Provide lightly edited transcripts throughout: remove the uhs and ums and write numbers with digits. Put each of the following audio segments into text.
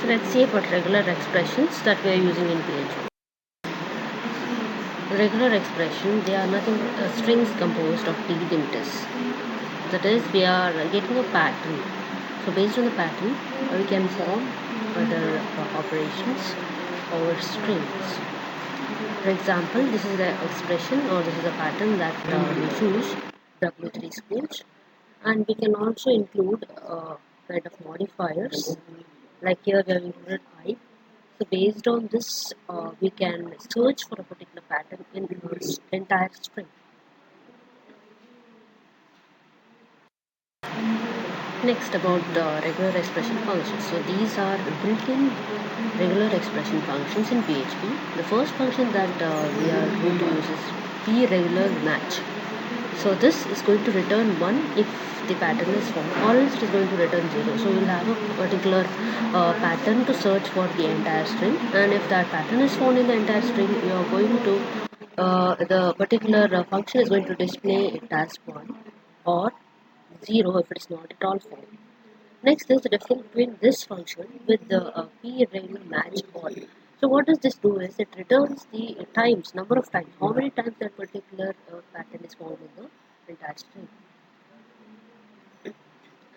Let's see about regular expressions that we are using in PHP. Regular expression, they are nothing strings composed of delimiters. That is, we are getting a pattern. So based on the pattern, we can form other operations over strings. For example, this is the expression or this is a pattern that we choose W3 schools, and we can also include kind of modifiers. Like here we have included I. So based on this, we can search for a particular pattern in the entire string. Next, about the regular expression functions. So these are built-in regular expression functions in PHP. The first function that we are going to use is pre-regular match. So this is going to return 1 if the pattern is found, or else it is going to return 0. So you will have a particular pattern to search for the entire string, and if that pattern is found in the entire string, you are going to the particular function is going to display it as 1 or 0 if it is not at all found. Next is the difference between this function with the p-regular match all. So what does this do is it returns the number of times, how many times that particular pattern is found in the entire string.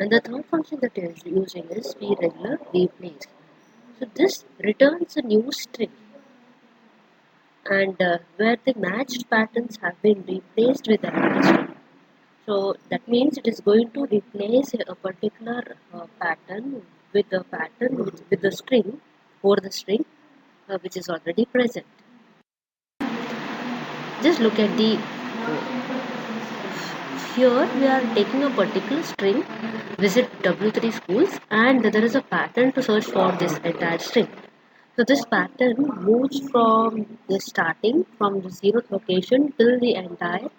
And the third function that is using is p-regular replace. So this returns a new string, and where the matched patterns have been replaced with another string. So that means it is going to replace a particular pattern with the string or the string which is already present. Just look at the here we are taking a particular string visit W3 schools, and there is a pattern to search for this entire string. So this pattern moves from the starting from the 0th location till the entire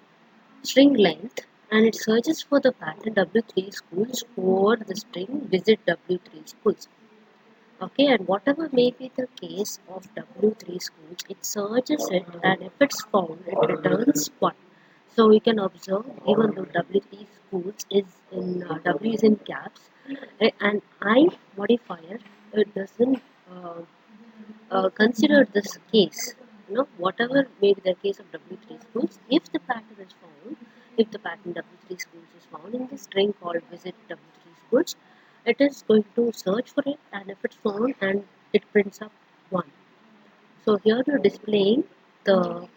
string length, and it searches for the pattern W3 schools over the string visit W3 schools. Okay, and whatever may be the case of W3 schools, it searches it, and if it's found, it returns 1. So we can observe, even though W3 schools is in W is in caps, and I modifier it doesn't consider this case. Whatever may be the case of W3 schools, if the pattern is found, if the pattern W3 schools is found in the string called visit W3 schools, it is going to search for it, and if it's found, and it prints up 1. So here we are displaying the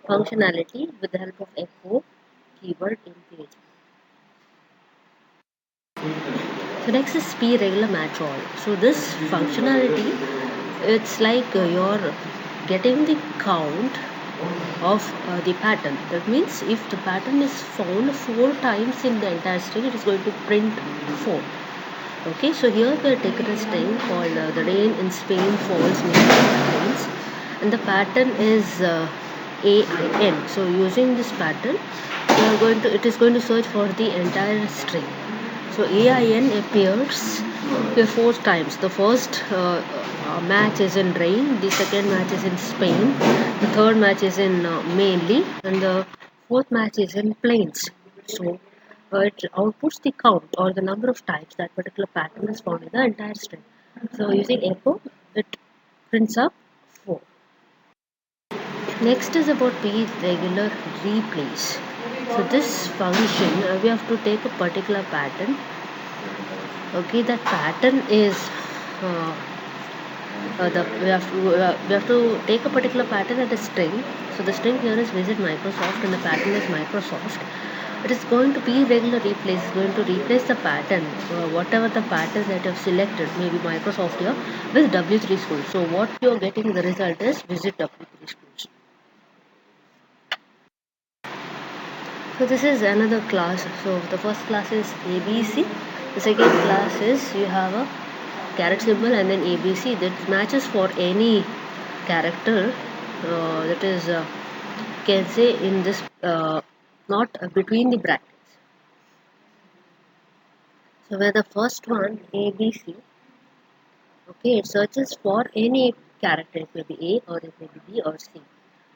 functionality with the help of echo keyword in PHP. So next is p regular match all. So this functionality, it's like you're getting the count of the pattern. That means if the pattern is found 4 times in the entire string, it is going to print 4. Okay, so here we are taking a string called the rain in Spain falls near rains, and the pattern is AIN. So using this pattern, it is going to search for the entire string. So AIN appears 4 times. The first match is in rain, the second match is in Spain, the third match is in mainly, and the fourth match is in plains. So it outputs the count or the number of times that particular pattern is found in the entire string. So using echo, it prints up 4. Next is about p regular replace. So this function, we have to take a particular pattern. Okay, that pattern is we have to take a particular pattern at a string. So the string here is visit Microsoft, and the pattern is Microsoft. It is going to be regular replace. It's going to replace the pattern, whatever the pattern that you have selected, maybe Microsoft here, with W3 schools. So what you are getting, the result is visit W3 schools. So this is another class. So the first class is ABC. The second class is you have a caret symbol and then ABC that matches for any character that is can say in this not between the brackets. So where the first one ABC, okay, it searches for any character. It may be A or it may be B or C.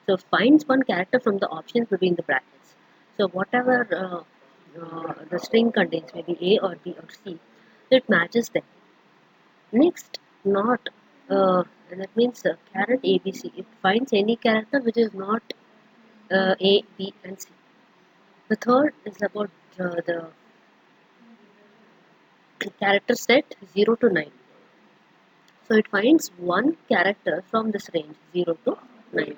So finds one character from the options between the brackets. So whatever the string contains, maybe A or B or C, it matches them. Next, not, that means caret ABC. It finds any character which is not A, B, and C. The third is about the character set 0 to 9. So it finds one character from this range 0 to 9.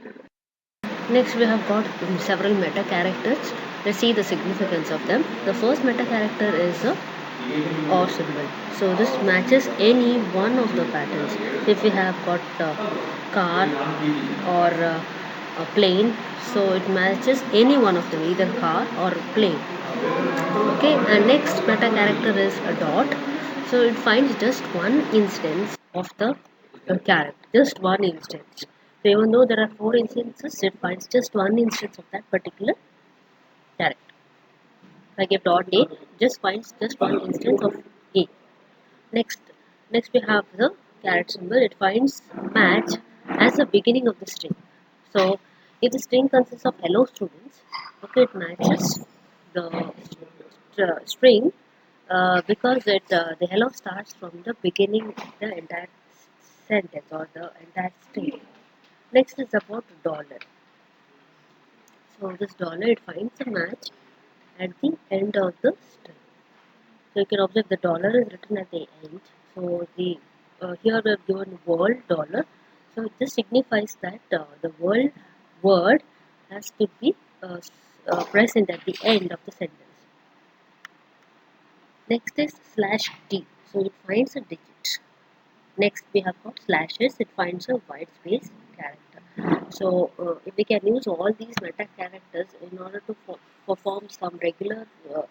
Next, we have got several meta characters. Let's see the significance of them. The first meta character is a or symbol. So this matches any one of the patterns. If we have got car or a plane, so it matches any one of them, either car or plane. Okay, and next meta character is a dot. So it finds just one instance of the character, just one instance. So even though there are four instances, it finds just one instance of that particular character. Like if dot A just finds just one instance of A. Next, next we have the caret symbol. It finds match as the beginning of the string. So if the string consists of hello students, okay, it matches the string because the hello starts from the beginning of the entire sentence or the entire string. Next is about dollar. So this dollar it finds a match at the end of the string. So you can observe the dollar is written at the end. So the here we have given world dollar. So this signifies that the world word has to be present at the end of the sentence. Next is slash D. So it finds a digit. Next we have got slashes. It finds a white space character. So if we can use all these meta characters in order to perform some regular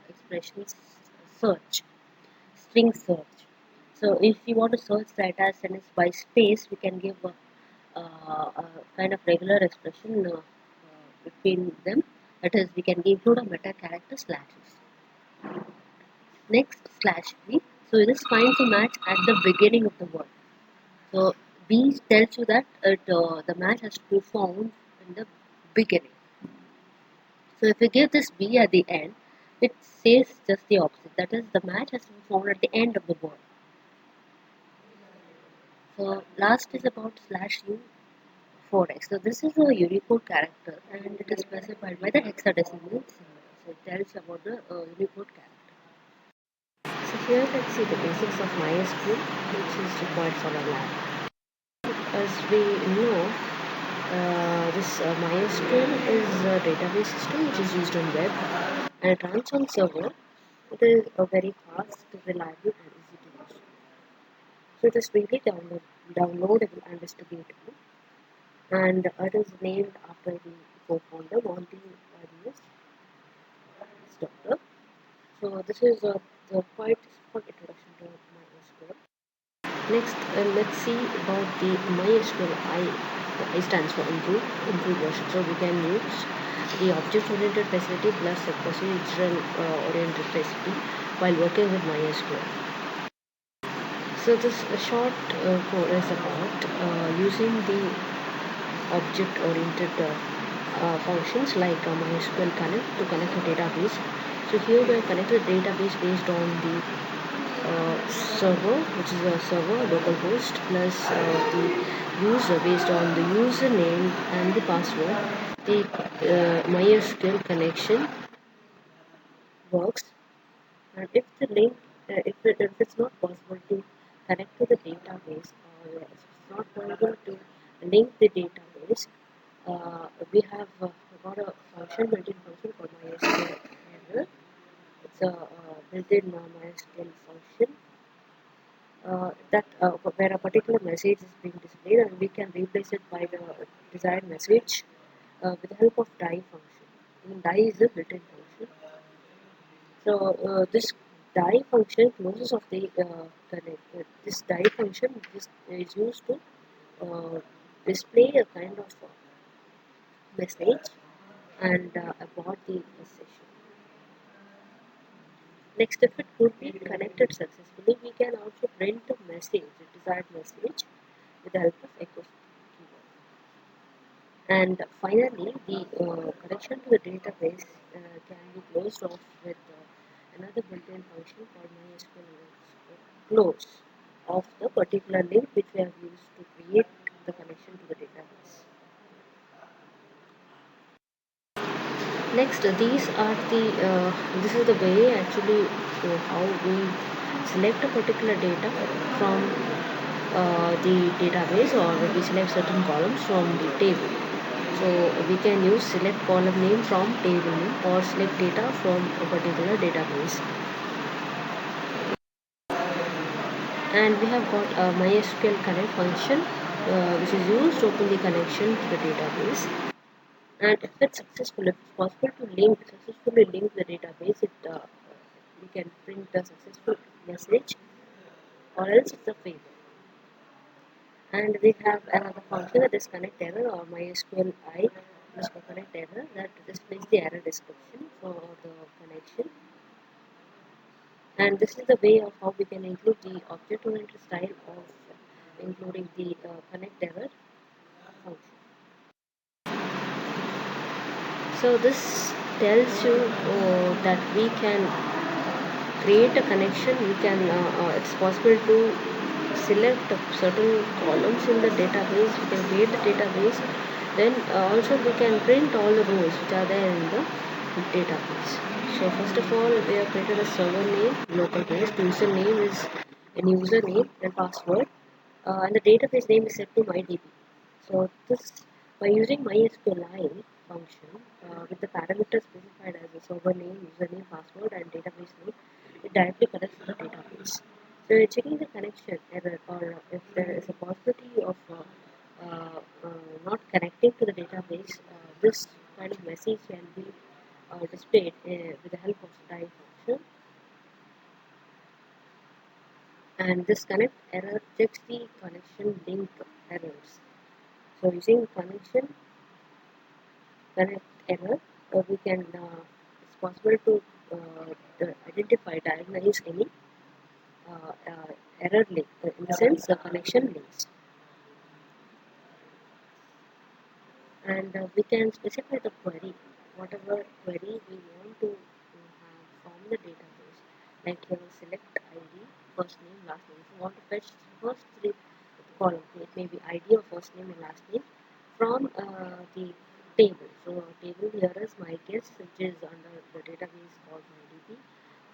expressions search, string search. So if you want to search the entire sentence by space, we can give a kind of regular expression between them. That is, we can include a meta character slashes. Next, slash B. So this finds a match at the beginning of the word. So B tells you that the match has to be found in the beginning. So if we give this B at the end, it says just the opposite. That is, the match has to be found at the end of the word. So last is about slash U 4x. So this is a Unicode character and it is specified by the hexadecimal symbol. So it tells about the Unicode character. So here let's see the basics of MySql, which is required for our lab. As we know, this MySql is a database system which is used on web and it runs on server. It is a very fast, reliable and easy to use. So it is really downloadable and distributable. And it is named after the co-founder Monty Arias daughter. So this is the quite simple introduction to MySql. Next, let's see about the MySql. I stands for improved version. So we can use the object-oriented facility plus a procedural-oriented facility while working with MySql. So this short code is about using the object-oriented functions like MySQL connect to connect a database. So here we are connected a database based on the server, which is a server localhost, plus the user based on the username and the password. The MySQL connection works, and if the link, if it's not possible to connect to the database, or if it's not possible to link the database, we have got a function, built-in function called MySQL error. It's a built-in MySQL function that where a particular message is being displayed, and we can replace it by the desired message with the help of die function. And die is a built-in function. So this die function closes of the this die function is used to display a kind of message and abort the session. Next, if it could be connected successfully, we can also print a message, a desired message, with the help of echo keyword. And finally, the connection to the database can be closed off with another built-in function called MySQL close of the particular link which we have used to create the connection to the database. Next, this is the way actually how we select a particular data from the database, or we select certain columns from the table. So we can use select column name from table name, or select data from a particular database. And we have got a MySql connect function which is used to open the connection to the database. And if it's successful, if it's possible to successfully link the database, we can print a successful message, or else it's a failure. And we have another function that is connect error, or MySql I underscore connect error, that displays the error description for the connection. And this is the way of how we can include the object-oriented style of including the connect error function. So this tells you that we can create a connection. It's possible to select certain columns in the database. We can create the database. Then also we can print all the rows which are there in the database. So first of all, we have created a server name, local host, username is an username and password, and the database name is set to MyDB. So this, by using MySQLi function with the parameters specified as the server name, username, password, and database name, it directly connects to the database. So you're checking the connection error, or if there is a possibility of not connecting to the database, this kind of message can be displayed with the help of die function. And this connect error checks the connection link errors. So using connection connect error, we can it's possible to diagnose any error link, in the sense connection links. And we can specify the query, whatever query we want to have from the database, like here select ID, first name, last name. If you want to fetch first three columns, it may be ID or first name and last name from the table. So table here is my guess, which is under the database called MyDB.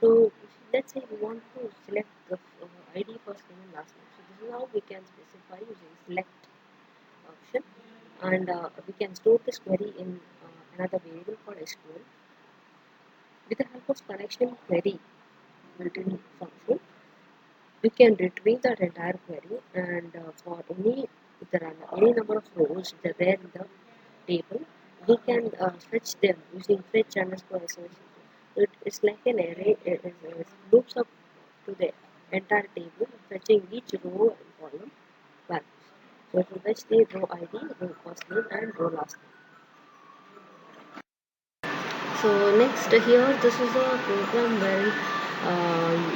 So let's say we want to select the ID, first name and last name. So this is how we can specify using select option, and we can store this query in another variable called SQL. With the help of connection query built-in function, we can retrieve that entire query, and for if there are any number of rows that are there in the table, we can fetch them using fetch underscore SOS. It's like an array. It loops up to the entire table, fetching each row and column values. So it will fetch the row ID, row first name, and row last name. So next here, this is a program where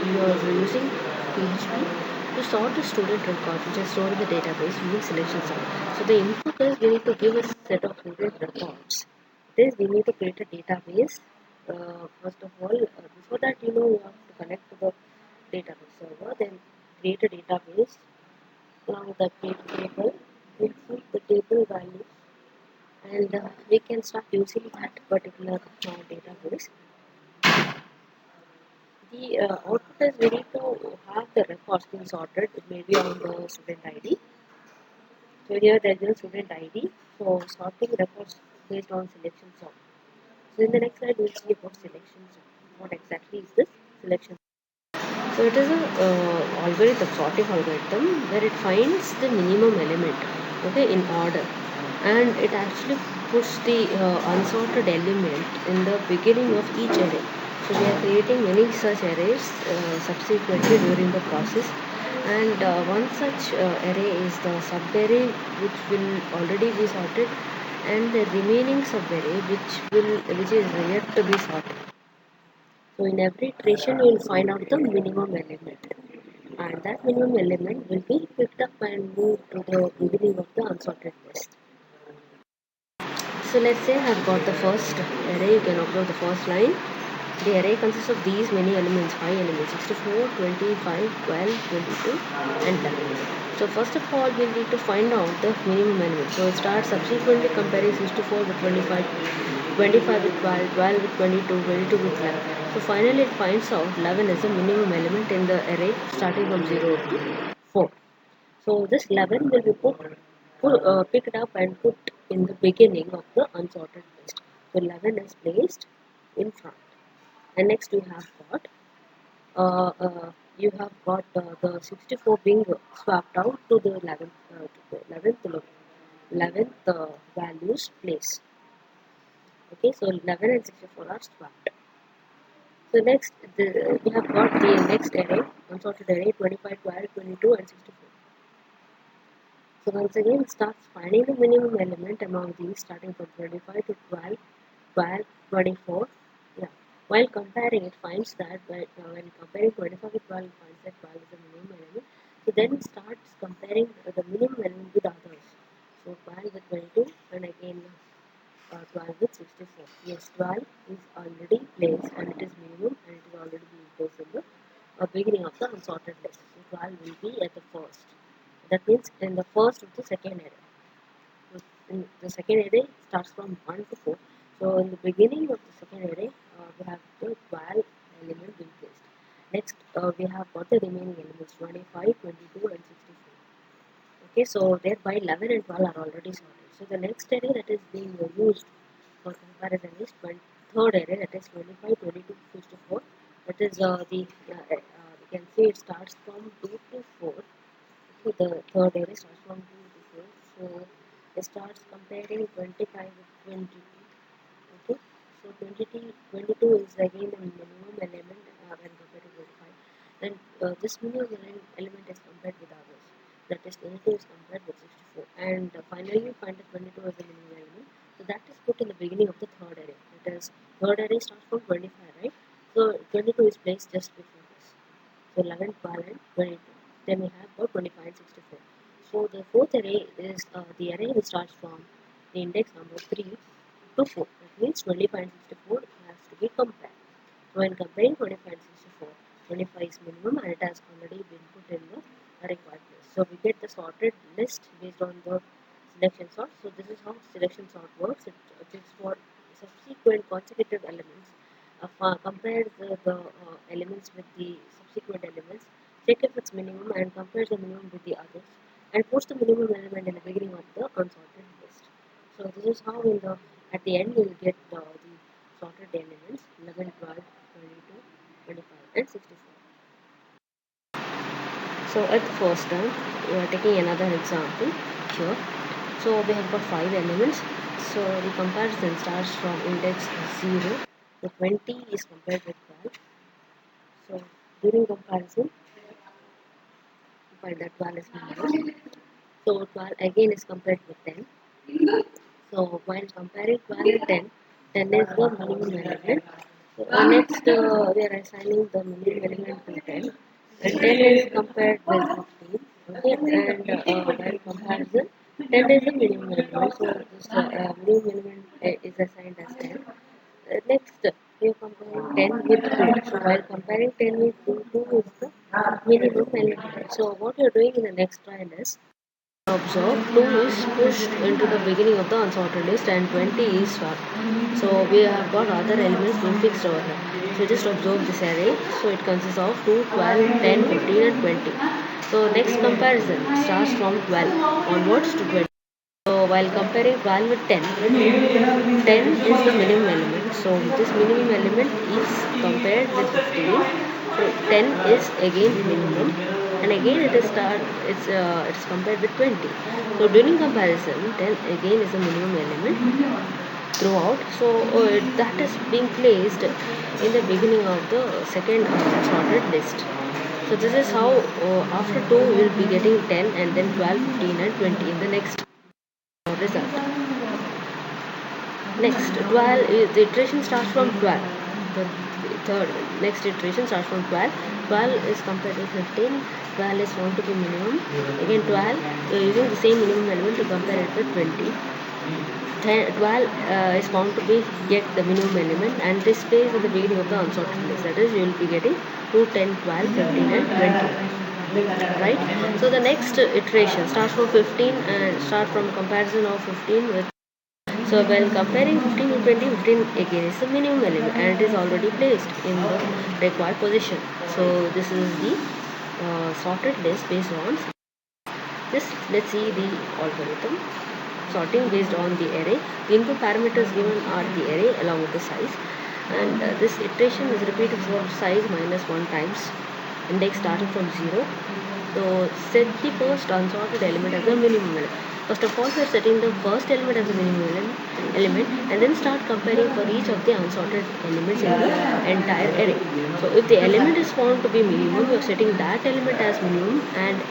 you are using PHP to sort the student records which are stored in the database using selection sort. So the input is we need to give a set of student records. This we need to create a database. First of all, before that, you have to connect to the database server, then create a database. Along the create table, insert the table values, and we can start using that particular database. The output is we need to have the records being sorted, maybe on the student ID. So here there is a student ID, so sorting records based on selection sort. So in the next slide we'll see about selection sort. What exactly is this selection? So it is a algorithm, sorting algorithm, where it finds the minimum element, okay, in order, and it actually puts the unsorted element in the beginning of each array. So we are creating many such arrays subsequently during the process, and one such array is the subarray, which will already be sorted, and the remaining subarray which is yet to be sorted. So in every iteration you will find out the minimum element, and that minimum element will be picked up and moved to the beginning of the unsorted list. So let's say I've got the first array. You can upload the first line. The array consists of these many elements, 5 elements, 64, 25, 12, 22 and 11. So first of all we need to find out the minimum element. So it starts subsequently comparing 64 with 25, 25 with 12, 12 with 22, 22 with 11. So finally it finds out 11 is the minimum element in the array starting from 0 to 4. So this 11 will be picked up and put in the beginning of the unsorted list. So 11 is placed in front. And next uh, uh, you have got the 64 being swapped out to the 11th values place. Okay, so 11 and 64 are swapped. So next we have got the next array, unsorted array 25, 12, 22 and 64. So once again it starts finding the minimum element among these starting from 25 to 12, 12, 24. Yeah. While comparing, it finds that when comparing 25 with 12, it finds that 12 is the minimum element. So then it starts comparing the minimum element with others. So 12 with 22 and again 12 with 64. Yes, 12 is already placed and it is minimum and it is already being placed in the beginning of the unsorted list. So 12 will be at the first. That means in the first of the second array. In the second array starts from 1 to 4. So in the beginning of the second array, we have the 12 element being placed. Next, we have got the remaining elements 25, 22 and 64. Okay, so thereby 11 and 12 are already sorted. So the next array that is being used for comparison is third array, that is 25, 22, 64. That is we can say it starts from 2 to 4. Okay, the third array starts from 2 to 4. So it starts comparing 25 with 22. Okay, so 22 is again the minimum element when compared to 25. Then this minimum element is compared with others. That is 22 is compared with 64. And finally you find that 22 is the minimum element. So that is put in the beginning of the third array. That is third array starts from 25, right? So 22 is placed just before this. So 11, 12 and 22. Then we have got 25 and 64. So the fourth array is the array which starts from the index number 3 to 4. That means 25 and 64 has to be compared. So when comparing 25 and 64, 25 is minimum and it has already been put in the required place. So we get the sorted list based on the selection sort. So this is how selection sort works. It checks for subsequent consecutive elements. Compare the elements with the subsequent elements. Check if it's minimum and compares the minimum with the others. And post the minimum element in the beginning of the unsorted list. So this is how in the at the end you will get the sorted elements 11, 12, 22, 25 and 64. So at the first term, we are taking another example here. So we have got 5 elements. So the comparison starts from index 0. The 20 is compared with 12. So during comparison, we find that 12 is minimum. So 12 again is compared with 10. So while comparing 12 and 10, 10 is the minimum element. So next we are assigning the minimum element to 10. And 10 is compared with 15. Okay, and while comparison, 10 is the minimum element. So this minimum element is assigned as 10. Next, we are comparing 10 with 2. So while comparing 10 with 2, 2 is the minimum element. So what you are doing in the next trial is observe 2 is pushed into the beginning of the unsorted list and 20 is swapped. So we have got other elements being fixed over here. So just observe this array. So it consists of 2, 12, 10, 15 and 20. So next comparison starts from 12 onwards to 20. So while comparing 12 with 10, 10 is the minimum element. So this minimum element is compared with 15. So 10 is again minimum, and again it's compared with 20. So during comparison, 10 again is the minimum element throughout. So that is being placed in the beginning of the second sorted list. So this is how after 2 we will be getting 10 and then 12, 15 and 20 in the next result. Next, 12, the iteration starts from 12. The third, next iteration starts from 12. 12 is compared to 15. 12 is found to be minimum. Again 12, we are using the same minimum element to compare it with 20. 12 is found to be get the minimum element and displays at the beginning of the unsorted list. That is, you will be getting 2, 10, 12, 15 and 20. Right? So the next iteration starts from 15 and start from comparison of 15 with. So when comparing 15 to 20, 15 again is the minimum element and it is already placed in the required position. So this is the sorted list based on this. Let's see the algorithm. Sorting based on the array. The input parameters given are the array along with the size, and this iteration is repeated for size minus 1 times index starting from 0. So set the first unsorted element as the minimum element. First of all, we are setting the first element as the minimum element and then start comparing for each of the unsorted elements in the entire array. So if the element is found to be minimum, we are setting that element as minimum and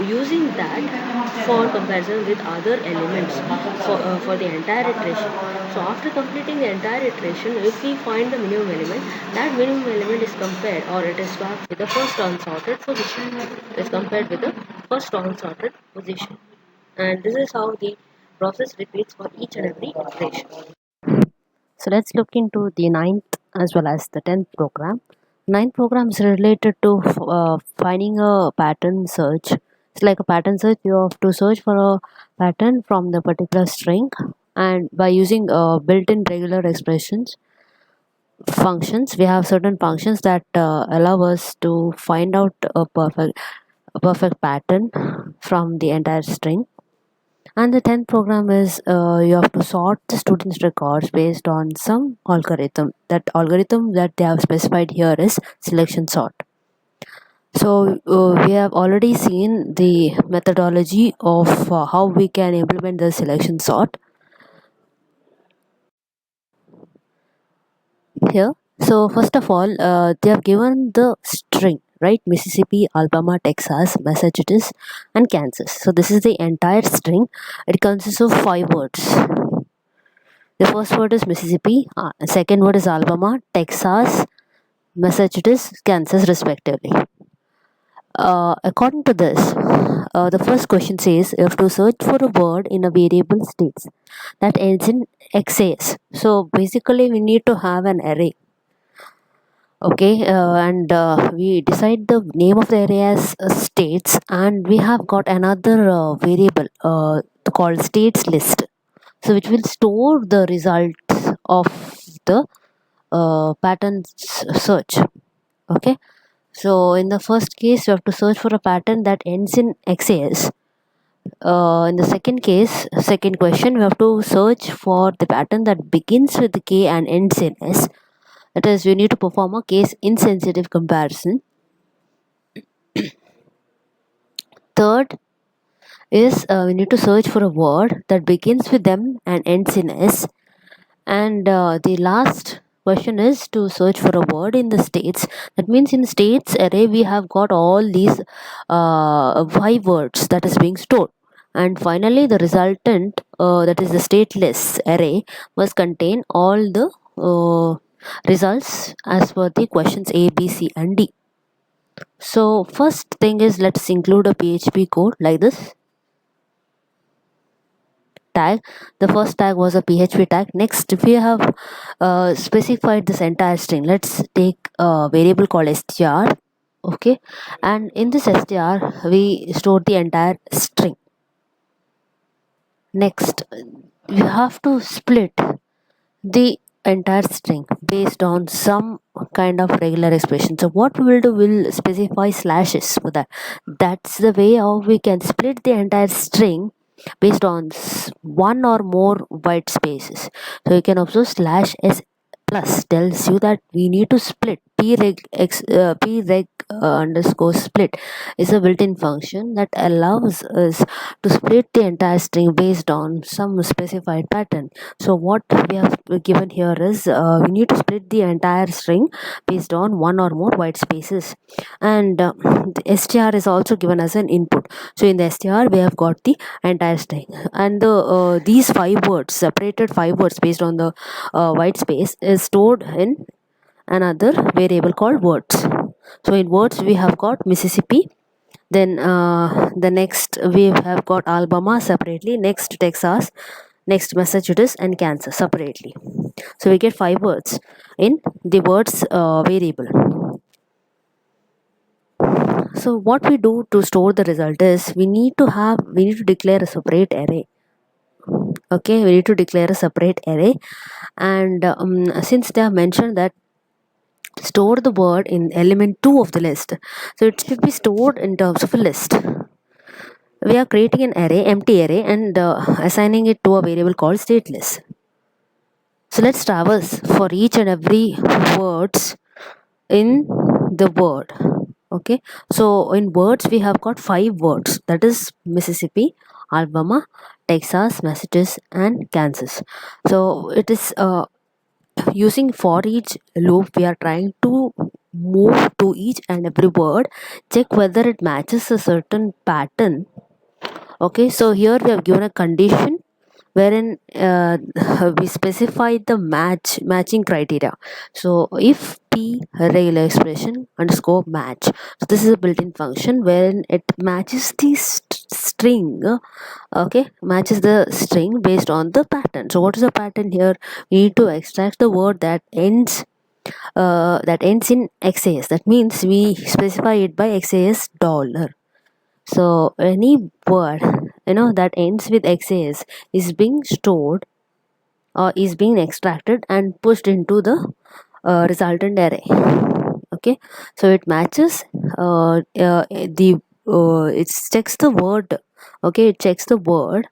using that for comparison with other elements for the entire iteration. So after completing the entire iteration, if we find the minimum element, that minimum element is compared or it is swapped with the first unsorted position. It is compared with the first unsorted position. And this is how the process repeats for each and every iteration. So let's look into the ninth as well as the 10th program. Ninth program is related to finding a pattern search. It's like a pattern search. You have to search for a pattern from the particular string, and by using built-in regular expressions functions, we have certain functions that allow us to find out a perfect pattern from the entire string. And the 10th program is you have to sort the students' records based on some algorithm. That algorithm that they have specified here is selection sort. So we have already seen the methodology of how we can implement the selection sort here. So first of all, they have given the string, right? Mississippi, Alabama, Texas, Massachusetts, and Kansas. So this is the entire string. It consists of 5 words. The first word is Mississippi, second word is Alabama, Texas, Massachusetts, Kansas, respectively. According to this, the first question says you have to search for a word in a variable states that ends in XAS. So basically, we need to have an array. Okay, and we decide the name of the array as states, and we have got another variable called states list, so which will store the results of the pattern search. Okay, so in the first case you have to search for a pattern that ends in XAS. In the second question, we have to search for the pattern that begins with K and ends in S. That is, we need to perform a case insensitive comparison. Third is we need to search for a word that begins with M and ends in S. And the last question is to search for a word in the states. That means in states array we have got all these 5 words that is being stored. And finally the resultant, that is the stateless array, must contain all the results as per the questions A, B, C and D. So first thing is, let's include a PHP code like this. Tag, the first tag was a PHP tag. Next we have specified this entire string. Let's take a variable called str. Okay, and in this str we store the entire string. Next we have to split the entire string based on some kind of regular expression. So what we will do, we'll specify slashes for that. That's the way how we can split the entire string based on one or more white spaces. So you can observe slash s plus tells you that we need to split. Preg underscore split is a built-in function that allows us to split the entire string based on some specified pattern. So what we have given here is we need to split the entire string based on one or more white spaces, and the str is also given as an input. So in the str we have got the entire string, and these 5 words, separated 5 words based on the white space, is stored in another variable called words. So in words we have got Mississippi, then the next we have got Alabama separately, next Texas, next Massachusetts, and Kansas separately. So we get 5 words in the words variable. So what we do to store the result is we need to declare a separate array. Okay, we need to declare a separate array, and since they have mentioned that store the word in element 2 of the list, so it should be stored in terms of a list. We are creating an array, empty array, and assigning it to a variable called stateless. So let's traverse for each and every words in the word. Okay, so in words we have got 5 words, that is Mississippi, Alabama, Texas, Massachusetts, and Kansas. So it is using for each loop we are trying to move to each and every word, check whether it matches a certain pattern. Okay, so here we have given a condition wherein we specify the matching criteria. So if p regular expression underscore match, so this is a built-in function wherein it matches the string. Okay, matches the string based on the pattern. So what is the pattern here? We need to extract the word that ends in XAS. That means we specify it by XAS dollar. So any word that ends with XAS is being stored or is being extracted and pushed into the resultant array. Okay, so it matches it checks the word. Okay, it checks the word.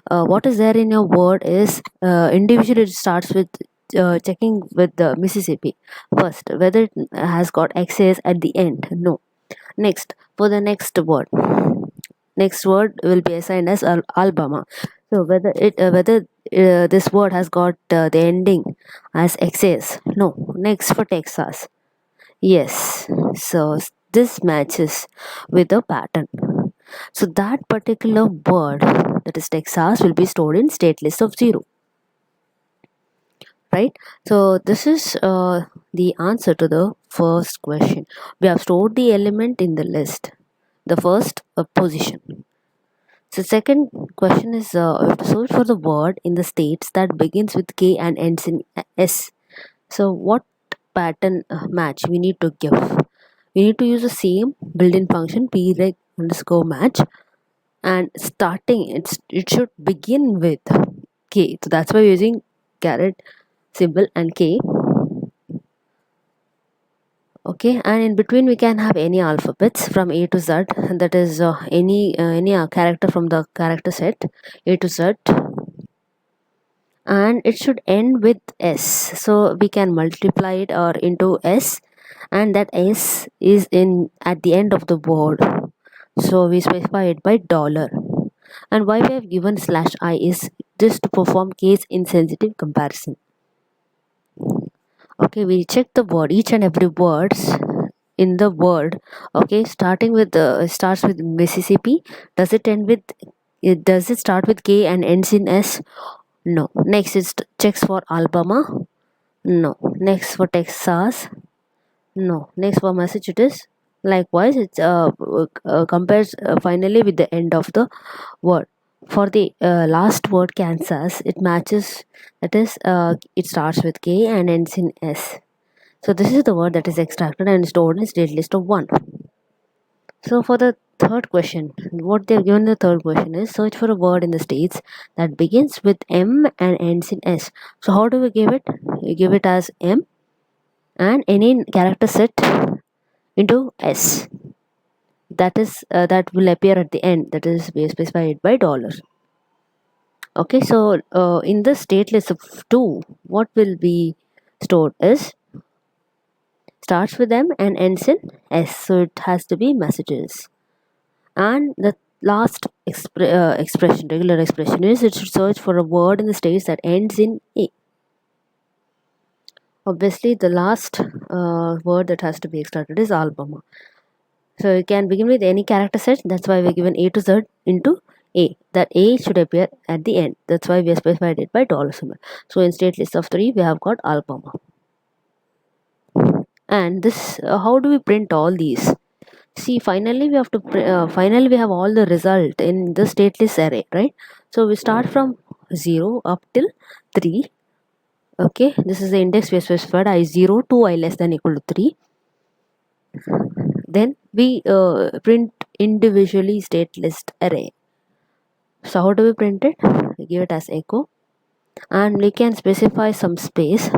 What is there in your word is individually it starts with checking with the Mississippi first whether it has got XAS at the end. No. Next, for the next word will be assigned as Alabama. So whether this word has got the ending as XS. No. Next, for Texas. Yes. So this matches with the pattern. So that particular word, that is Texas, will be stored in state list of 0. Right? So this is the answer to the first question. We have stored the element in the list, the first position. So second question is we have to search for the word in the states that begins with K and ends in S. So what pattern match we need to give? We need to use the same built-in function preg underscore match, and starting it should begin with K. So that's why we're using caret symbol and K. Okay, and in between we can have any alphabets from A to Z, that is any character from the character set A to Z, and it should end with S, so we can multiply it or into S, and that S is in at the end of the word, so we specify it by dollar. And why we have given /I is just to perform case insensitive comparison. Okay, we check the word, each and every words in the word. Okay, starting with the starts with Mississippi. Does it start with K and ends in S? No. Next it checks for Alabama. No. Next for Texas. No. Next for Massachusetts. Likewise, it compares finally with the end of the word. For the last word Kansas, it matches, that is it starts with K and ends in S. So this is the word that is extracted and stored in state list of 1. So for the third question, what they have given the third question is search for a word in the states that begins with M and ends in S. So how do we give it? We give it as M and any character set into S. That will appear at the end. That is we specify it by dollar. Okay, so in the state list of 2, what will be stored is starts with M and ends in S, so it has to be messages. And the last regular expression is it should search for a word in the states that ends in A. Obviously the last word that has to be extracted is Alabama. So it can begin with any character set, that's why we're given A to Z into A. That A should appear at the end, that's why we have specified it by dollar symbol. So in state list of 3 we have got Alabama. And this how do we print all these? See, finally we have to finally we have all the result in the stateless array, right? So we start from 0 up till 3. Okay, this is the index we have specified, I0 to I less than equal to 3. Then we print individually stateless array. So how do we print it? We give it as echo, and we can specify some space,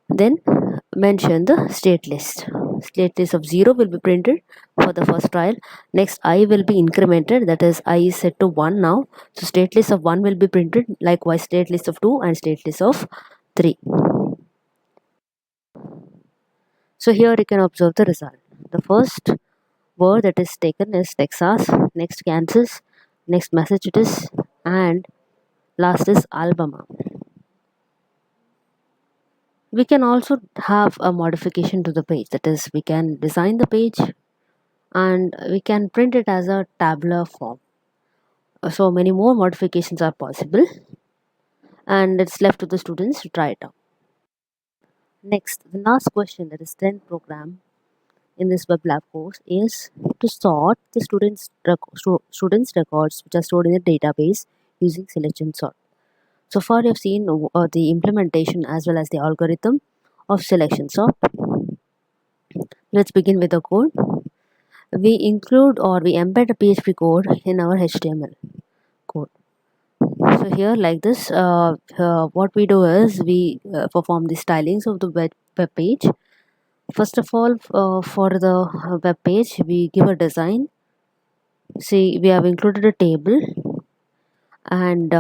then mention the state list. State list of 0 will be printed for the first trial. Next I will be incremented, that is I is set to 1 now. So state list of 1 will be printed, likewise state list of 2 and state list of 3. So here you can observe the result. The first word that is taken is Texas, next Kansas, next Massachusetts, and last is Alabama. We can also have a modification to the page, that is we can design the page and we can print it as a tabular form. So many more modifications are possible, and it's left to the students to try it out. Next, the last question, that is 10th program in this web lab course, is to sort the students records which are stored in the database using selection sort. So far you have seen the implementation as well as the algorithm of selection sort. Let's begin with the code. We include or we embed a PHP code in our HTML code. So here like this, what we do is we perform the stylings of the web page. First of all, for the web page, we give a design. See, we have included a table, and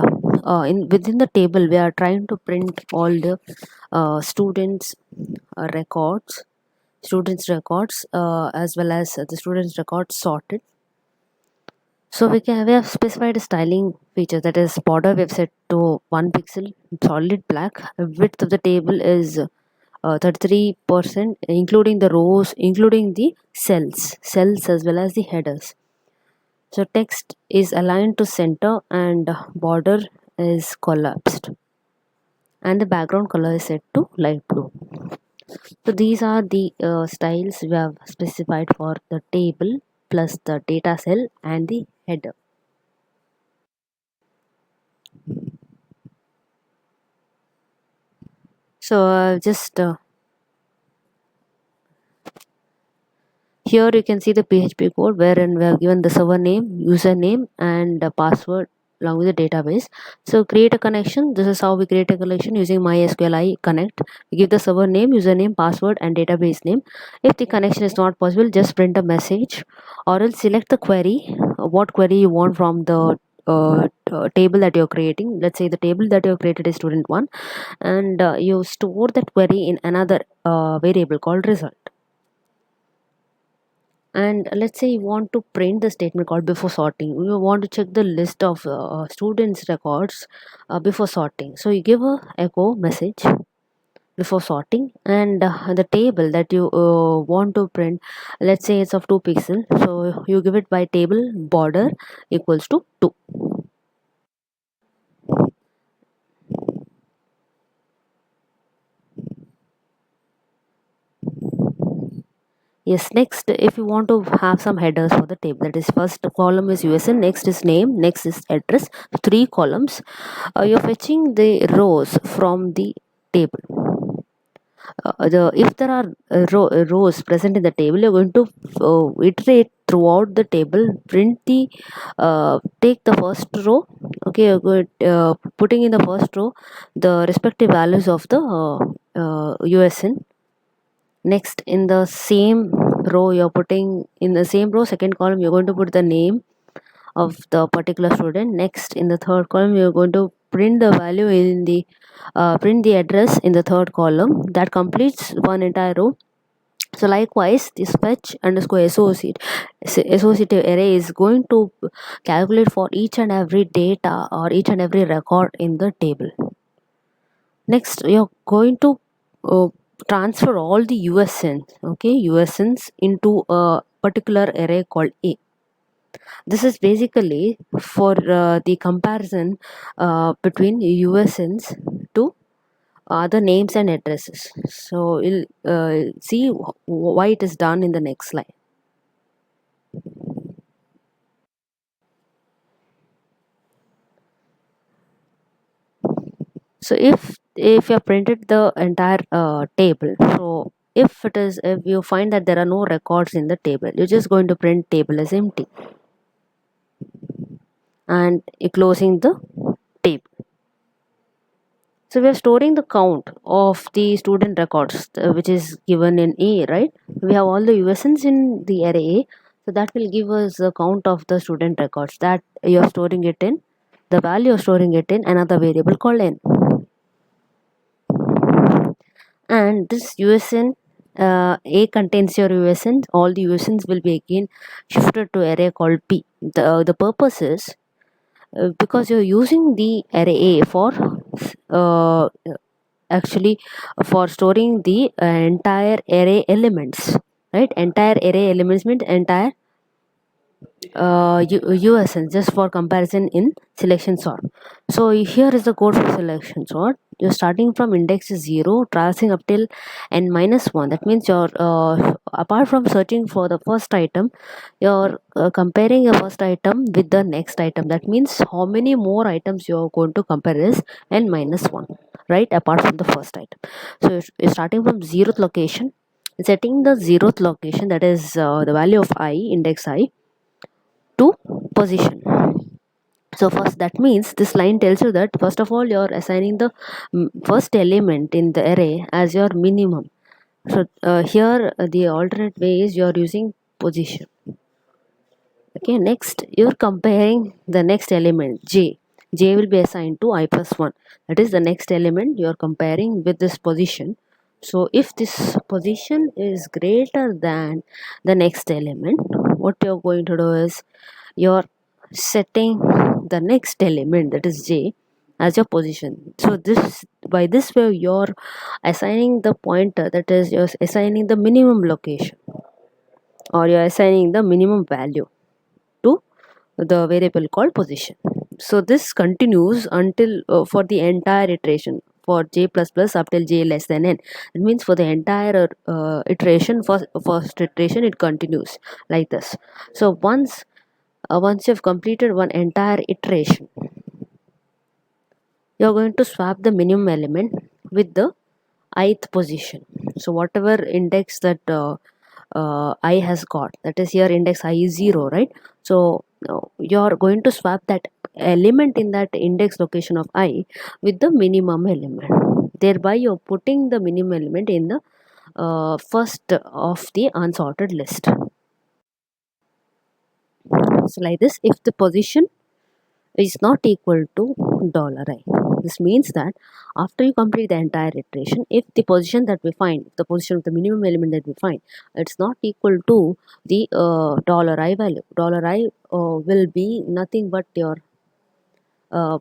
within the table, we are trying to print all the students' records, as well as the students' records sorted. So we have specified a styling feature, that is border we have set to 1 pixel solid black. Width of the table is 33%, including the rows, including the cells as well as the headers. So text is aligned to center and border is collapsed, and the background color is set to light blue. So these are the styles we have specified for the table plus the data cell and the header. So just here you can see the PHP code wherein we have given the server name, username, and password along with the database. So create a connection. This is how we create a connection using MySql I connect. We give the server name, username, password, and database name. If the connection is not possible, just print a message, or else select the query, what query you want from the table that you're creating. Let's say the table that you created is student 1, and you store that query in another variable called result. And let's say you want to print the statement called before sorting. You want to check the list of students records before sorting, so you give a echo message before sorting, and the table that you want to print, let's say it's of 2 pixels, so you give it by table border equals to 2. Yes, next, if you want to have some headers for the table, that is first column is USN, next is name, next is address, 3 columns. You're fetching the rows from the table. If there are rows present in the table, you're going to iterate throughout the table, print the take the first row. Okay, you're going putting in the first row the respective values of the USN. Next, in the same row, you're putting in the same row, second column, you're going to put the name of the particular student. Next, in the third column, you're going to print the value in the print the address in the third column. That completes one entire row. So likewise, this fetch underscore associative array is going to calculate for each and every data or each and every record in the table. Next, you're going to transfer all the USNs into a particular array called A. This is basically for the comparison between USNs to other names and addresses. So we'll see why it is done in the next slide. So if you have printed the entire table, so if you find that there are no records in the table, you're just going to print table as empty and you're closing the table. So we are storing the count of the student records, which is given in A, right? We have all the USNs in the array A, so that will give us the count of the student records that you are storing it in. The value of storing it in another variable called n, and this USN A contains your USN. All the USNs will be again shifted to array called P. The purpose is because you're using the array A for uh, actually for storing the entire array elements, right? Entire array elements means entire USN, just for comparison in selection sort. So here is the code for selection sort. You're starting from index 0, traversing up till n minus 1. That means you're apart from searching for the first item, you're comparing the first item with the next item. That means how many more items you're going to compare is n minus 1, right? Apart from the first item. So you're starting from 0th location, setting the 0th location, that is the value of I, index I, to position. So first, that means this line tells you that first of all you're assigning the first element in the array as your minimum. So here the alternate way is you're using position. Okay, next you're comparing the next element j. J will be assigned to I plus 1. That is the next element you're comparing with this position. So if this position is greater than the next element, what you're going to do is you're setting the next element, that is j, as your position. So this, by this way, you're assigning the pointer, that is you're assigning the minimum location, or you're assigning the minimum value to the variable called position. So this continues until for the entire iteration for j plus plus up till j less than n. It means for the entire iteration, first iteration, it continues like this. So once you've completed one entire iteration, you're going to swap the minimum element with the ith position. So whatever index that I has got, that is here index I is 0, right? So you're going to swap that element in that index location of I with the minimum element. Thereby you're putting the minimum element in the first of the unsorted list. So like this, if the position is not equal to $i. This means that after you complete the entire iteration, if the position that we find, the position of the minimum element that we find, it's not equal to the $i value. $i will be nothing but your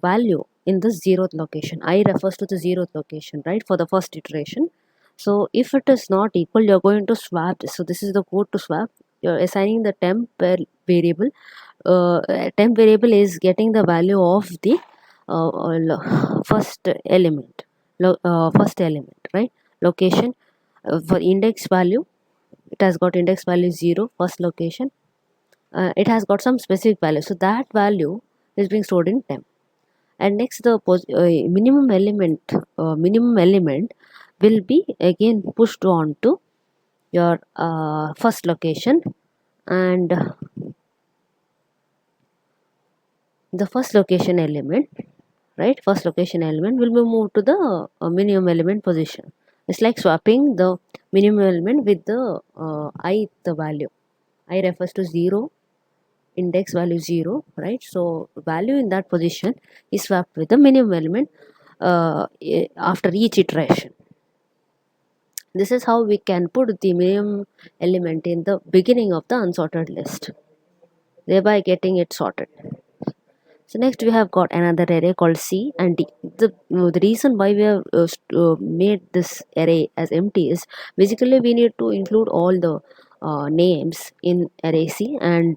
value in the 0th location. I refers to the 0th location, right, for the first iteration. So if it is not equal, you're going to swap this. So this is the code to swap. You're assigning the temp variable. Temp variable is getting the value of the first element, first element, right? Location for index value, it has got index value 0, first location. It has got some specific value, so that value is being stored in temp. And next the minimum element will be again pushed on to your first location, and the first location element, right, first location element will be moved to the minimum element position. It's like swapping the minimum element with the ith value. I refers to 0, index value 0, right? So value in that position is swapped with the minimum element after each iteration. This is how we can put the minimum element in the beginning of the unsorted list, thereby getting it sorted. So next we have got another array called C and D. The reason why we have made this array as empty is basically we need to include all the names in array C, and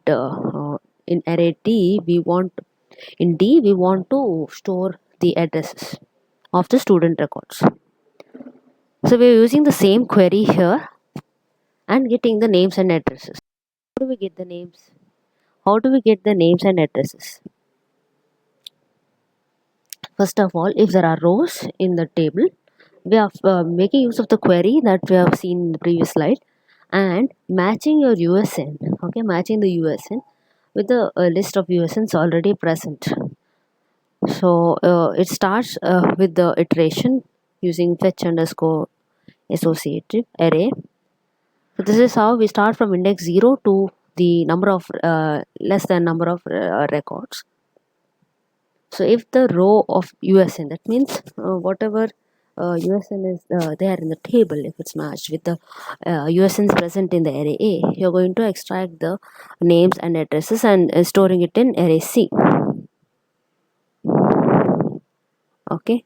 in array D we want to store the addresses of the student records. So we are using the same query here and getting the names and addresses. do we get the names? How do we get the names and addresses? First of all, if there are rows in the table, we are making use of the query that we have seen in the previous slide and matching your USN. Okay, matching the USN with the list of USNs already present. So it starts with the iteration using fetch underscore associative array. So this is how we start from index 0 to the number of less than number of records. So if the row of USN, that means whatever USN is there in the table, if it's matched with the USNs present in the array A, you're going to extract the names and addresses and storing it in array C. Okay.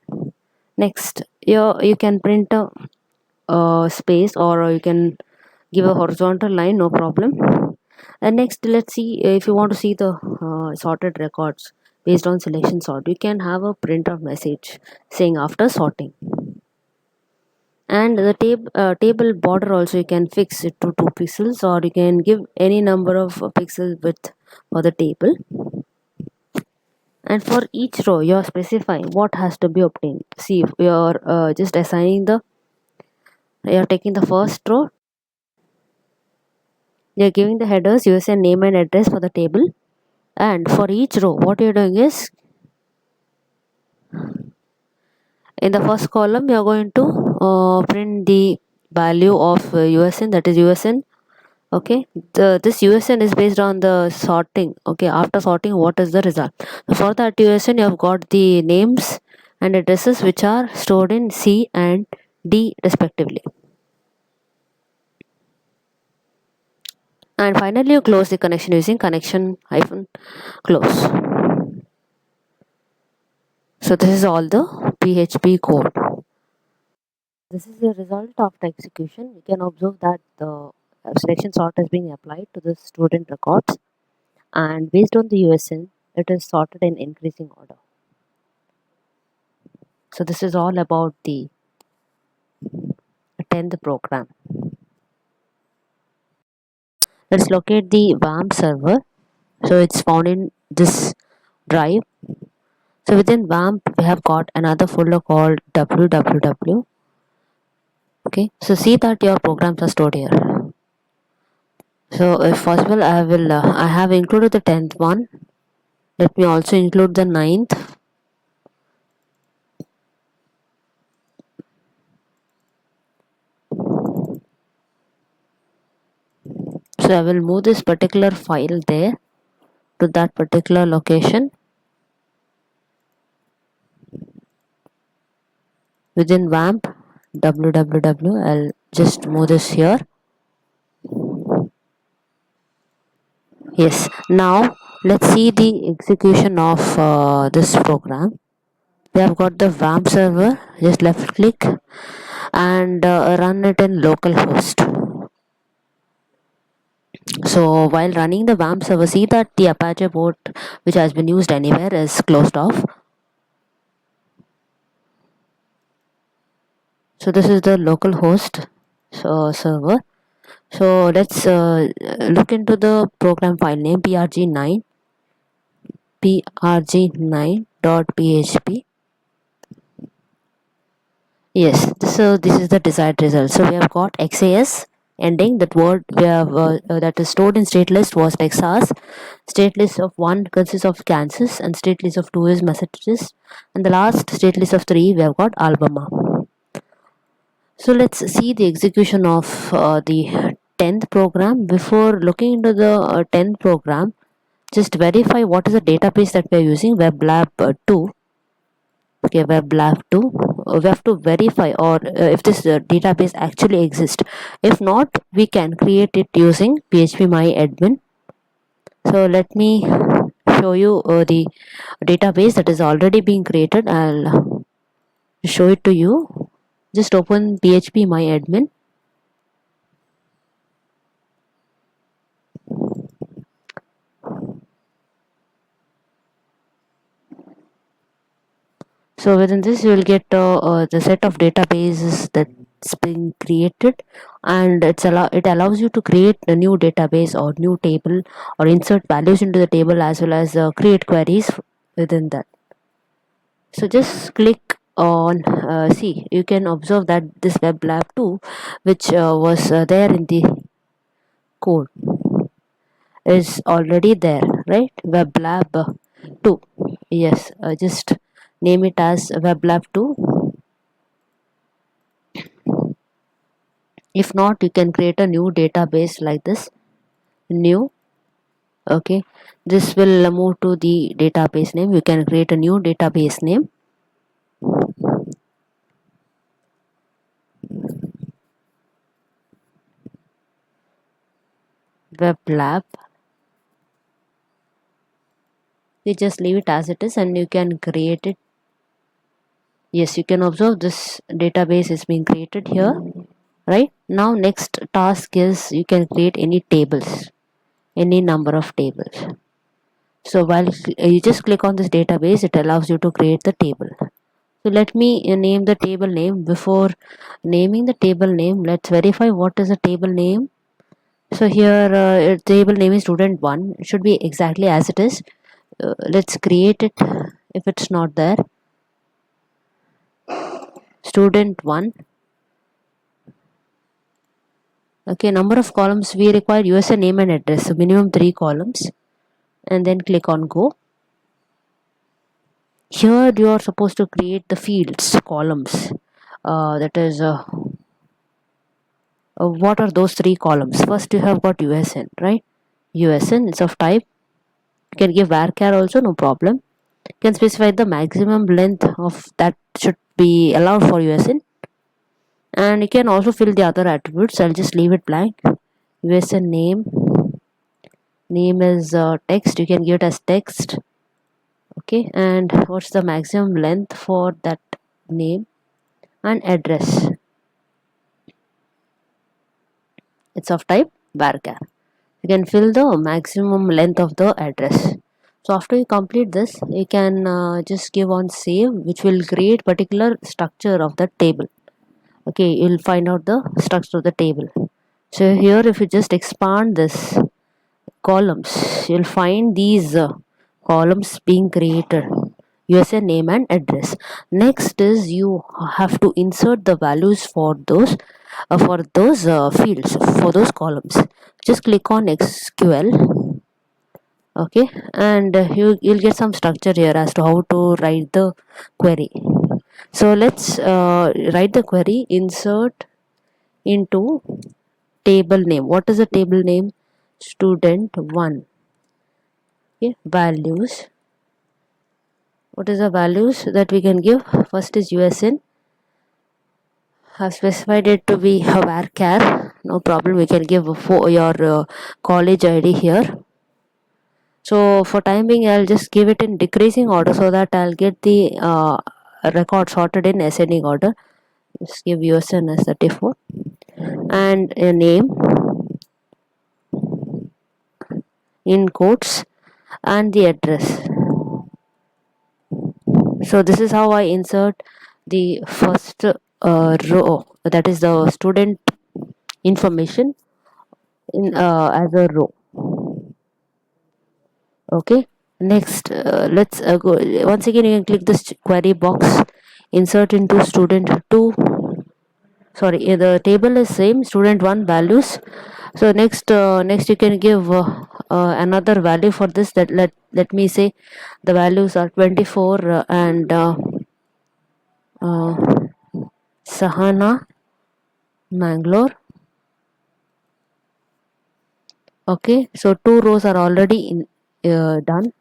Next, you can print a space, or you can give a horizontal line, no problem. And next, let's see if you want to see the sorted records based on selection sort, you can have a print of message saying after sorting. And the table border also, you can fix it to 2 pixels, or you can give any number of pixel width for the table. And for each row you're specifying what has to be obtained. See, if you're just assigning the, you're taking the first row, you're giving the headers user name and address for the table, and for each row what you're doing is, in the first column you're going to print the value of USN, that is USN. Okay, this USN is based on the sorting. Okay, after sorting, what is the result? So for that USN you have got the names and addresses which are stored in C and D respectively. And finally you close the connection using connection hyphen close. So this is all the PHP code. This is the result of the execution. We can observe that the selection sort is being applied to the student records, and based on the USN it is sorted in increasing order. So this is all about the 10th program. Let's locate the WAMP server. So it's found in this drive. So within WAMP we have got another folder called www. Okay, so see that your programs are stored here. So if possible, I have included the 10th one. Let me also include the 9th. So I will move this particular file there to that particular location within WAMP www. I'll just move this here. Yes, now let's see the execution of this program. We have got the WAMP server, just left click and run it in localhost. So while running the WAMP server, see that the Apache port which has been used anywhere is closed off. So this is the localhost server. So let's look into the program file name prg9.php. Yes, this is the desired result. So we have got XAS ending, that word we have that is stored in state list was Texas. State list of 1 consists of Kansas, and state list of 2 is Massachusetts, and the last state list of 3 we have got Alabama. So let's see the execution of the 10th program. Before looking into the 10th program, just verify what is the database that we are using, WebLab2. Okay, WebLab2. We have to verify, or if this database actually exists. If not, we can create it using phpMyAdmin. So let me show you the database that is already being created. I'll show it to you. Just open phpMyAdmin. So within this, you will get the set of databases that's been created, and it allows you to create a new database or new table, or insert values into the table, as well as create queries within that. So just click on see, you can observe that this web lab 2, which was there in the code, is already there, right? Web lab 2. Yes, just name it as web lab 2. If not, you can create a new database like this. New. Okay, this will move to the database name. You can create a new database name. Web lab. You just leave it as it is, and you can create it. Yes, you can observe this database is being created here. Right now, next task is you can create any tables, any number of tables. So while you just click on this database, it allows you to create the table. So let me name the table name. Before naming the table name, let's verify what is the table name. So here table name is student 1. It should be exactly as it is. Let's create it. If it's not there, student 1. Okay, number of columns, we require user name and address. So minimum 3 columns, and then click on go. Here you are supposed to create the fields, columns. That is what are those 3 columns? First, you have got USN, right? USN is of type. You can give varchar also, no problem. You can specify the maximum length of that should be allowed for USN, and you can also fill the other attributes. I'll just leave it blank. USN name is text. You can give it as text. Okay, and what's the maximum length for that name? And address, it's of type varchar. You can fill the maximum length of the address. So after you complete this, you can just give on save, which will create particular structure of the table. Okay, you'll find out the structure of the table. So here, if you just expand this columns, you'll find these columns being created: user name and address. Next is you have to insert the values for those fields, for those columns. Just click on SQL. Okay, and you'll get some structure here as to how to write the query. So let's write the query. Insert into table name. What is the table name? Student 1. Okay, values. What is the values that we can give? First is USN. Have specified it to be varchar. No problem. We can give for your college ID here. So for time being, I'll just give it in decreasing order so that I'll get the record sorted in ascending order. Just give USN as 34 and a name in quotes and the address. So this is how I insert the first row, that is the student information, in as a row. Okay, next let's go once again. You can click this query box, insert into student 2. Sorry, the table is same, student 1 values. So next you can give another value for this. That let me say the values are 24 and uh, Sahana, Mangalore. Okay, so 2 rows are already done.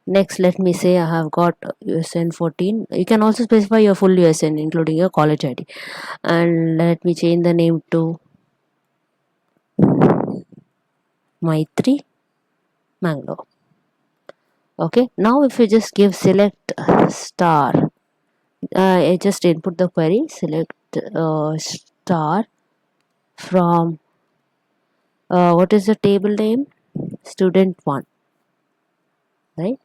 Next, let me say I have got USN 14. You can also specify your full USN, including your college ID. And let me change the name to Maitri, Mangalore. Okay, now if you just give select star, I just input the query, select star from what is the table name? Student 1, right?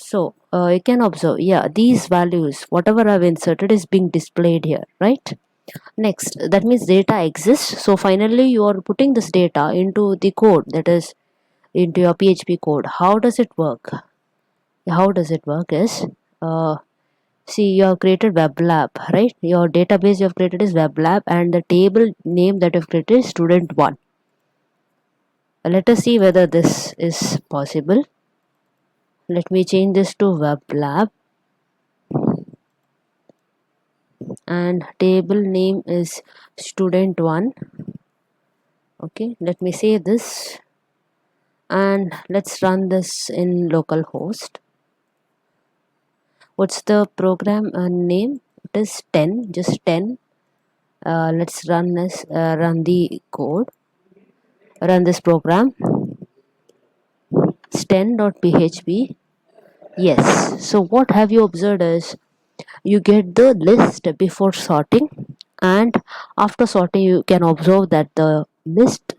So you can observe, yeah, these values whatever I've inserted is being displayed here, right? Next, that means data exists. So finally you are putting this data into the code, that is into your PHP code. How does it work? How does it work is, uh, see, you have created web lab, right? Your database you have created is web lab, and the table name that you have created is student 1. Let us see whether this is possible. Let me change this to web lab, and table name is student 1. Okay, let me save this, and let's run this in localhost. What's the program name? It is 10, just 10. Let's run this, run the code, run this program. It's 10.php. Yes. So what have you observed is, you get the list before sorting, and after sorting you can observe that the list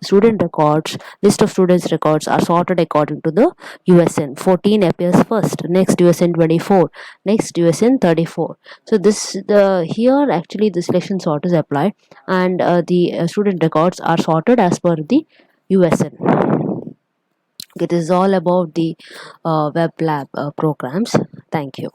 of students records are sorted according to the USN. 14 appears first, next USN 24, next USN 34. So this, the here actually the selection sort is applied, and the student records are sorted as per the USN. It is all about the web lab programs. Thank you.